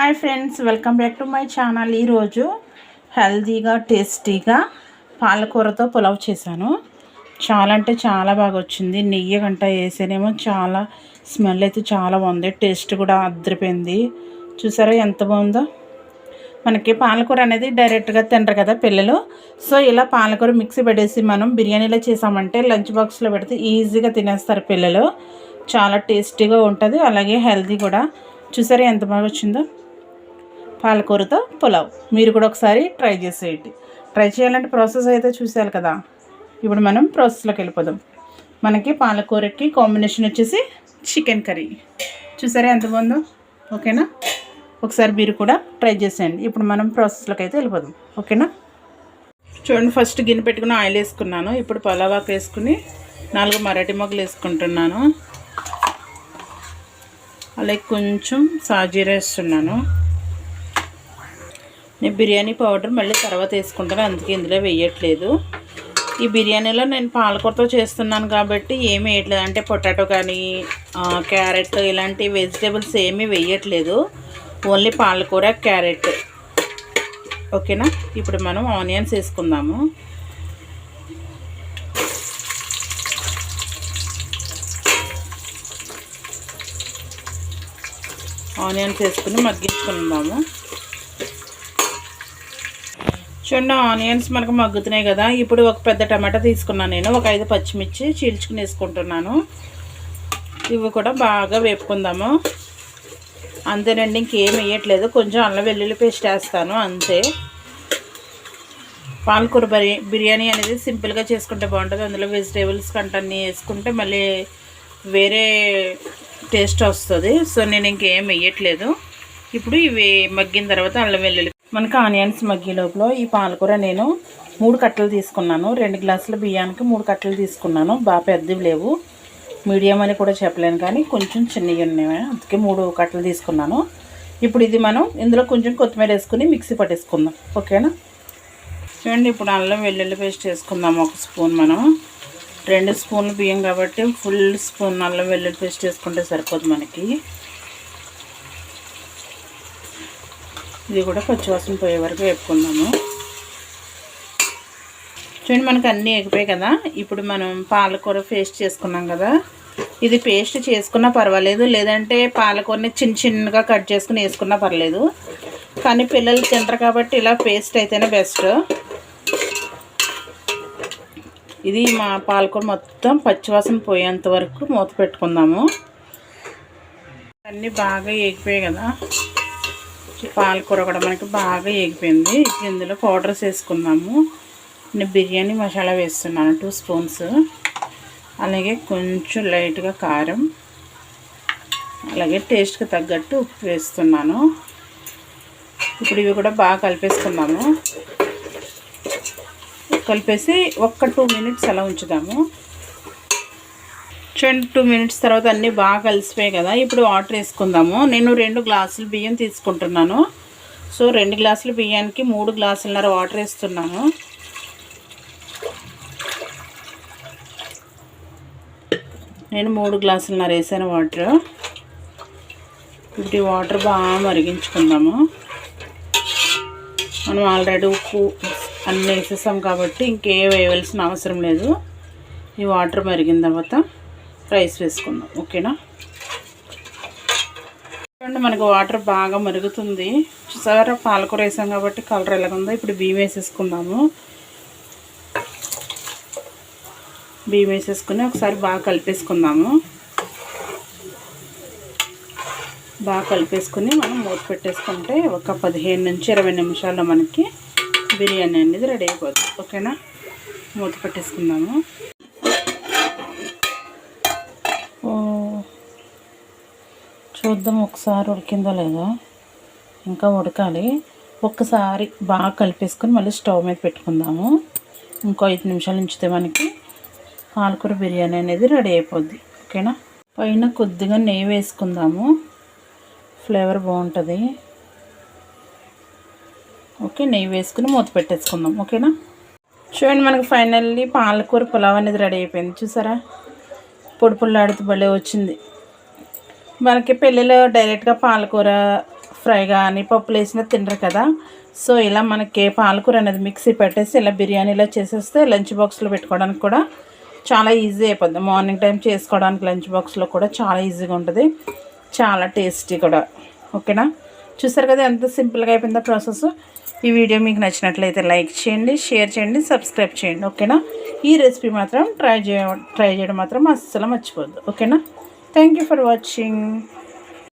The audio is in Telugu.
Hi friends, welcome back to my channel. ఈరోజు హెల్తీగా టేస్టీగా పాలకూరతో పులావ్ చేశాను. చాలా అంటే చాలా బాగా వచ్చింది. నెయ్యి గంట వేసానేమో చాలా స్మెల్ అయితే చాలా బాగుంది. టేస్ట్ కూడా అదిరిపోయింది. చూసారా ఎంత బాగుందో. మనకి పాలకూర అనేది డైరెక్ట్గా తినరు కదా పిల్లలు. సో ఇలా పాలకూర మిక్సీ పెట్టేసి మనం బిర్యానీలో చేసామంటే లంచ్ బాక్స్లో పెడితే ఈజీగా తినేస్తారు పిల్లలు. చాలా టేస్టీగా ఉంటుంది, అలాగే హెల్తీ కూడా. చూసారా ఎంత బాగా వచ్చిందో పాలకూరతో పులావ్. మీరు కూడా ఒకసారి ట్రై చేసేయండి. ట్రై చేయాలంటే ప్రాసెస్ అయితే చూసేయాలి కదా. ఇప్పుడు మనం ప్రాసెస్లోకి వెళ్ళిపోదాం. మనకి పాలకూరకి కాంబినేషన్ వచ్చేసి చికెన్ కర్రీ. చూసారా ఎంత బాగుందో. ఓకేనా, ఒకసారి మీరు కూడా ట్రై చేసేయండి. ఇప్పుడు మనం ప్రాసెస్లోకి అయితే వెళ్ళిపోదాం. ఓకేనా, చూడండి. ఫస్ట్ గిన్నె పెట్టుకుని ఆయిల్ వేసుకున్నాను. ఇప్పుడు పలావాకు వేసుకుని 4 మరాఠీ మొగ్గలు వేసుకుంటున్నాను. అలాగే కొంచెం సాజీరా వేస్తున్నాను. నేను బిర్యానీ పౌడర్ మళ్ళీ తర్వాత వేసుకుంటాను, అందుకే ఇందులో వేయట్లేదు. ఈ బిర్యానీలో నేను పాలకూరతో చేస్తున్నాను కాబట్టి ఏమీ వేయట్లేదు. అంటే పొటాటో కానీ క్యారెట్ ఇలాంటి వెజిటేబుల్స్ ఏమీ వేయట్లేదు. ఓన్లీ పాలకూర, క్యారెట్. ఓకేనా, ఇప్పుడు మనం ఆనియన్స్ వేసుకుందాము. ఆనియన్స్ వేసుకుని మగ్గించుకుందాము. చూడండి, ఆనియన్స్ మనకు మగ్గుతున్నాయి కదా. ఇప్పుడు ఒక పెద్ద టమాటా తీసుకున్నాను నేను. ఒక 5 పచ్చిమిర్చి చీల్చుకుని వేసుకుంటున్నాను. ఇవి కూడా బాగా వేపుకుందాము. అంతేనండి, ఇంకేం వేయట్లేదు. కొంచెం అల్లం వెల్లుల్లి పేస్ట్ వేస్తాను అంతే. పాలకూర బిర్యానీ అనేది సింపుల్గా చేసుకుంటే బాగుంటుంది. అందులో వెజిటేబుల్స్ కంటన్నీ వేసుకుంటే మళ్ళీ వేరే టేస్ట్ వస్తుంది. సో నేను ఇంకేం వేయట్లేదు. ఇప్పుడు ఇవి మగ్గిన తర్వాత అల్లం వెల్లుల్లి, మనకు ఆనియన్స్ మగ్గే లోపల ఈ పాలకూర నేను 3 కట్టలు తీసుకున్నాను. 2 గ్లాసుల బియ్యానికి 3 కట్టలు తీసుకున్నాను. బాగా పెద్దవి లేవు, మీడియం అని కూడా చెప్పలేను, కానీ కొంచెం చిన్నవి ఉన్నాయి, అందుకే 3 కట్టలు తీసుకున్నాను. ఇప్పుడు ఇది మనం ఇందులో కొంచెం కొత్తిమీర వేసుకుని మిక్సీ పట్టేసుకుందాం. ఓకేనా, చూడండి. ఇప్పుడు అల్లం వెల్లుల్లి పేస్ట్ వేసుకుందాం 1 స్పూన్. మనం 2 స్పూన్లు బియ్యం కాబట్టి ఫుల్ స్పూన్ అల్లం వెల్లుల్లి పేస్ట్ వేసుకుంటే సరిపోదు మనకి. ఇది కూడా పచ్చివాసన పోయే వరకు వేపుకుందాము. చూడండి, మనకు అన్నీ ఎగిపోయాయి కదా. ఇప్పుడు మనం పాలకూర పేస్ట్ చేసుకున్నాం కదా. ఇది పేస్ట్ చేసుకున్నా పర్వాలేదు, లేదంటే పాలకూరని చిన్న చిన్నగా కట్ చేసుకుని వేసుకున్నా పర్లేదు. కానీ పిల్లలు తింటారు కాబట్టి ఇలా పేస్ట్ అయితేనే బెస్ట్. ఇది మా పాలకూర మొత్తం పచ్చివాసన పోయేంత వరకు మూత పెట్టుకుందాము. అన్నీ బాగా ఎగిపోయాయి కదా. పాలకూర కూడా మనకి బాగా ఎగిపోయింది. ఇందులో పౌడర్స్ వేసుకుందాము. నేను బిర్యానీ మసాలా వేస్తున్నాను 2 స్పూన్స్. అలాగే కొంచెం లైట్గా కారం, అలాగే టేస్ట్కి తగ్గట్టు ఉప్పు వేస్తున్నాను. ఇప్పుడు ఇవి కూడా బాగా కలిపేసుకుందాము. కలిపేసి 2 మినిట్స్ అలా ఉంచుదాము. చూడండి, 2 మినిట్స్ తర్వాత అన్నీ బాగా కలిసిపోయాయి కదా. ఇప్పుడు వాటర్ వేసుకుందాము. నేను 2 గ్లాసులు బియ్యం తీసుకుంటున్నాను. సో 2 గ్లాసుల బియ్యానికి 3 గ్లాసులన్నర వాటర్ వేస్తున్నాను. నేను 3 గ్లాసులన్నర వేసాను వాటర్. ఇప్పుడు ఈ వాటర్ బాగా మరిగించుకుందాము. మనం ఆల్రెడీ ఉప్పు అన్నీ వేసేసాం కాబట్టి ఇంకే వేయవలసిన అవసరం లేదు. ఈ వాటర్ మరిగిన తర్వాత రైస్ వేసుకుందాం. ఓకేనా, చూడండి, మనకు వాటర్ బాగా మరుగుతుంది. చూసారా, పాలకూర వేసాం కాబట్టి కలర్ ఎలాగుందో. ఇప్పుడు బియ్యం వేసేసుకుందాము. బియ్యం వేసేసుకుని ఒకసారి బాగా కలిపేసుకుందాము. బాగా కలిపేసుకుని మనం మూత పెట్టేసుకుంటే ఒక 15 నుంచి 20 నిమిషాల్లో మనకి బిర్యానీ అనేది రెడీ అయిపోతుంది. ఓకేనా, మూత పెట్టేసుకుందాము. చూద్దాం ఒకసారి ఉడికిందో లేదో. ఇంకా ఉడకాలి. ఒక్కసారి బాగా కలిపేసుకొని మళ్ళీ స్టవ్ మీద పెట్టుకుందాము. ఇంకో 5 నిమిషాలు ఉంచితే మనకి పాలకూర బిర్యానీ అనేది రెడీ అయిపోద్ది. ఓకేనా, పైన కొద్దిగా నెయ్యి వేసుకుందాము, ఫ్లేవర్ బాగుంటుంది. ఓకే, నెయ్యి వేసుకుని మూత పెట్టేసుకుందాం. ఓకేనా, చూడండి, మనకి ఫైనల్లీ పాలకూర పులావ్ అనేది రెడీ అయిపోయింది. చూసారా, పొడి పుల్లాడుతూ భలే వచ్చింది. మనకి పెళ్ళిలో డైరెక్ట్గా పాలకూర ఫ్రై కానీ పప్పులు వేసినా తినరు కదా. సో ఇలా మనకి పాలకూర అనేది మిక్సీ పెట్టేసి ఇలా బిర్యానీలో చేసేస్తే లంచ్ బాక్స్లో పెట్టుకోవడానికి కూడా చాలా ఈజీ అయిపోద్ది. మార్నింగ్ టైం చేసుకోవడానికి లంచ్ బాక్స్లో కూడా చాలా ఈజీగా ఉంటుంది, చాలా టేస్టీ కూడా. ఓకేనా, చూసారు కదా ఎంత సింపుల్గా అయిపోయిందో ప్రాసెస్. ఈ వీడియో మీకు నచ్చినట్లయితే లైక్ చేయండి, షేర్ చేయండి, సబ్స్క్రైబ్ చేయండి. ఓకేనా, ఈ రెసిపీ మాత్రం ట్రై చేయడం మాత్రం అస్సలు మర్చిపోద్దు. ఓకేనా, థ్యాంక్ యూ ఫర్ వాచింగ్.